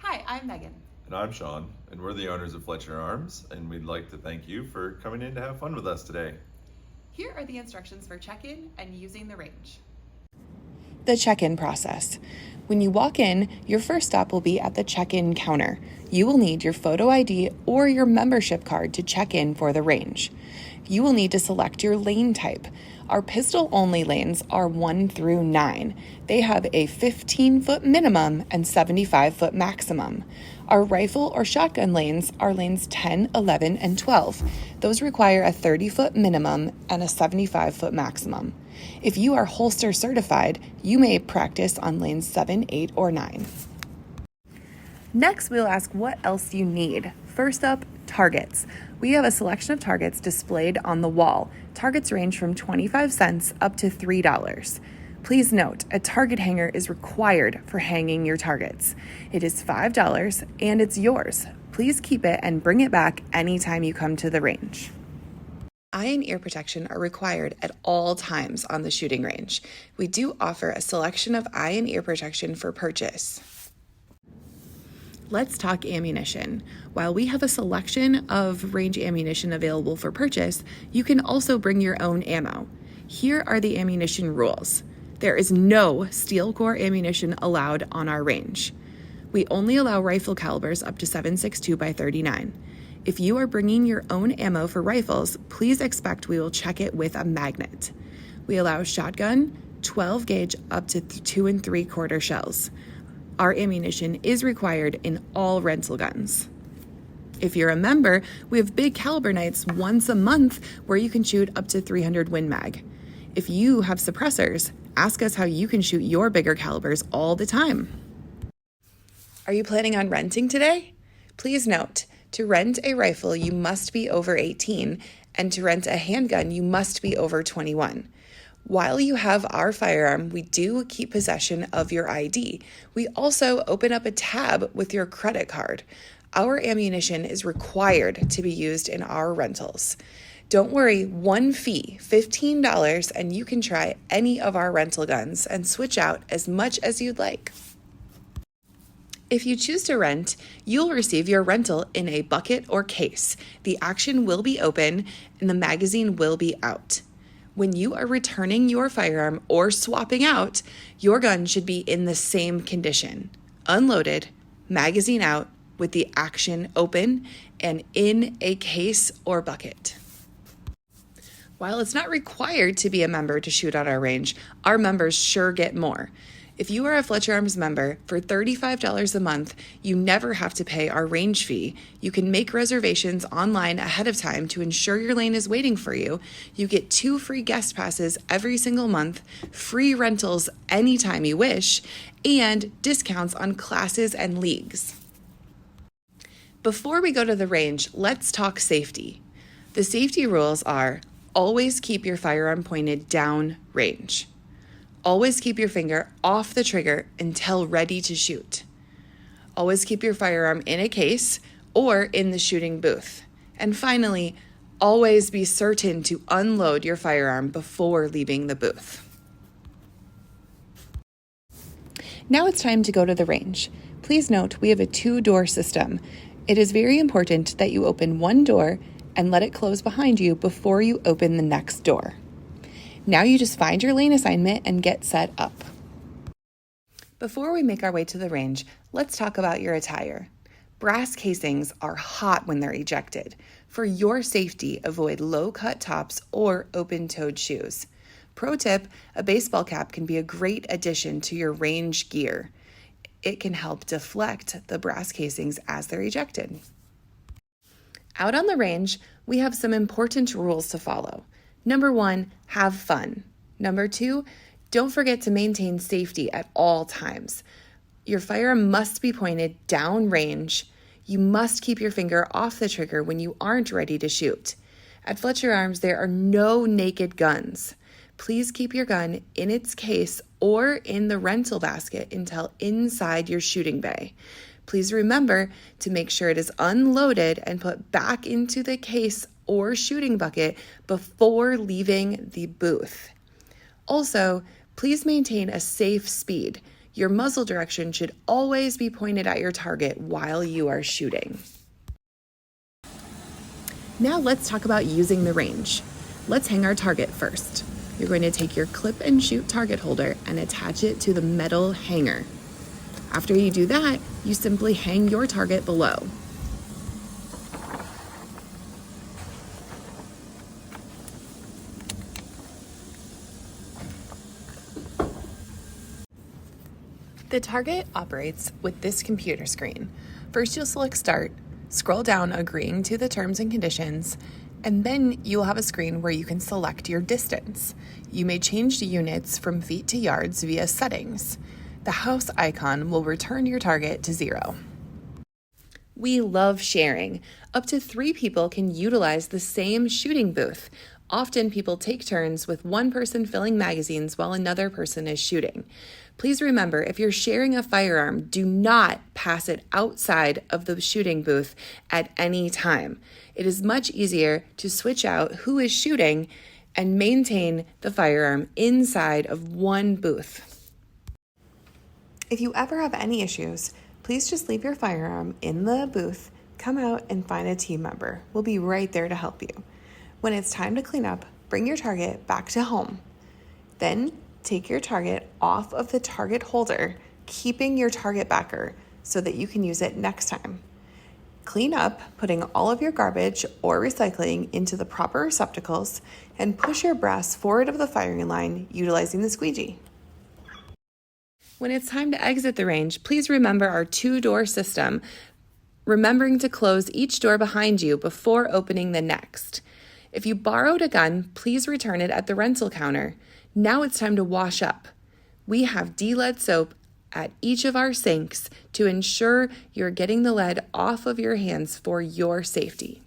Hi, I'm Megan. And I'm Sean, and we're the owners of Fletcher Arms, and we'd like to thank you for coming in to have fun with us today. Here are the instructions for check-in and using the range. The check-in process. When you walk in, your first stop will be at the check-in counter. You will need your photo ID or your membership card to check in for the range. You will need to select your lane type. Our pistol-only lanes are 1 through 9. They have a 15-foot minimum and 75-foot maximum. Our rifle or shotgun lanes are lanes 10, 11, and 12. Those require a 30-foot minimum and a 75-foot maximum. If you are holster certified, you may practice on lanes 7, 8, or 9. Next, we'll ask what else you need. First up, targets. We have a selection of targets displayed on the wall. Targets range from 25 cents up to $3. Please note, a target hanger is required for hanging your targets. It is $5 and it's yours. Please keep it and bring it back anytime you come to the range. Eye and ear protection are required at all times on the shooting range. We do offer a selection of eye and ear protection for purchase. Let's talk ammunition. While we have a selection of range ammunition available for purchase, you can also bring your own ammo. Here are the ammunition rules. There is no steel core ammunition allowed on our range. We only allow rifle calibers up to 7.62 by 39. If you are bringing your own ammo for rifles, please expect we will check it with a magnet. We allow shotgun, 12 gauge up to 2 3/4 shells. Our ammunition is required in all rental guns. If you're a member, we have big caliber nights once a month where you can shoot up to 300 Win Mag. If you have suppressors, ask us how you can shoot your bigger calibers all the time. Are you planning on renting today? Please note, to rent a rifle, you must be over 18, and to rent a handgun, you must be over 21. While you have our firearm, we do keep possession of your ID. We also open up a tab with your credit card. Our ammunition is required to be used in our rentals. Don't worry, one fee, $15, and you can try any of our rental guns and switch out as much as you'd like. If you choose to rent, you'll receive your rental in a bucket or case. The action will be open and the magazine will be out. When you are returning your firearm or swapping out, your gun should be in the same condition, unloaded, magazine out, with the action open and in a case or bucket. While it's not required to be a member to shoot on our range, our members sure get more. If you are a Fletcher Arms member, for $35 a month, you never have to pay our range fee. You can make reservations online ahead of time to ensure your lane is waiting for you. You get 2 free guest passes every single month, free rentals anytime you wish, and discounts on classes and leagues. Before we go to the range, let's talk safety. The safety rules are: always keep your firearm pointed down range. Always keep your finger off the trigger until ready to shoot. Always keep your firearm in a case or in the shooting booth. And finally, always be certain to unload your firearm before leaving the booth. Now it's time to go to the range. Please note we have a 2-door system. It is very important that you open one door and let it close behind you before you open the next door. Now you just find your lane assignment and get set up. Before we make our way to the range, let's talk about your attire. Brass casings are hot when they're ejected. For your safety, avoid low-cut tops or open-toed shoes. Pro tip, a baseball cap can be a great addition to your range gear. It can help deflect the brass casings as they're ejected. Out on the range, we have some important rules to follow. Number 1, have fun. Number 2, don't forget to maintain safety at all times. Your firearm must be pointed down range. You must keep your finger off the trigger when you aren't ready to shoot. At Fletcher Arms, there are no naked guns. Please keep your gun in its case or in the rental basket until inside your shooting bay. Please remember to make sure it is unloaded and put back into the case or shooting bucket before leaving the booth. Also, please maintain a safe speed. Your muzzle direction should always be pointed at your target while you are shooting. Now let's talk about using the range. Let's hang our target first. You're going to take your clip and shoot target holder and attach it to the metal hanger. After you do that, you simply hang your target below. The target operates with this computer screen. First, you'll select Start, scroll down agreeing to the terms and conditions, and then you'll have a screen where you can select your distance. You may change the units from feet to yards via settings. The house icon will return your target to 0. We love sharing. Up to 3 people can utilize the same shooting booth. Often people take turns with one person filling magazines while another person is shooting. Please remember, if you're sharing a firearm, do not pass it outside of the shooting booth at any time. It is much easier to switch out who is shooting and maintain the firearm inside of one booth. If you ever have any issues, please just leave your firearm in the booth, come out and find a team member. We'll be right there to help you. When it's time to clean up, bring your target back to home. Then take your target off of the target holder, keeping your target backer so that you can use it next time. Clean up, putting all of your garbage or recycling into the proper receptacles, and push your brass forward of the firing line utilizing the squeegee. When it's time to exit the range, please remember our 2-door system, remembering to close each door behind you before opening the next. If you borrowed a gun, please return it at the rental counter. Now it's time to wash up. We have D-lead soap at each of our sinks to ensure you're getting the lead off of your hands for your safety.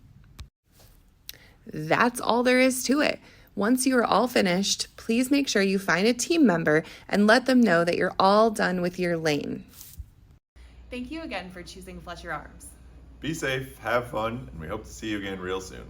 That's all there is to it. Once you are all finished, please make sure you find a team member and let them know that you're all done with your lane. Thank you again for choosing Fletcher Arms. Be safe, have fun, and we hope to see you again real soon.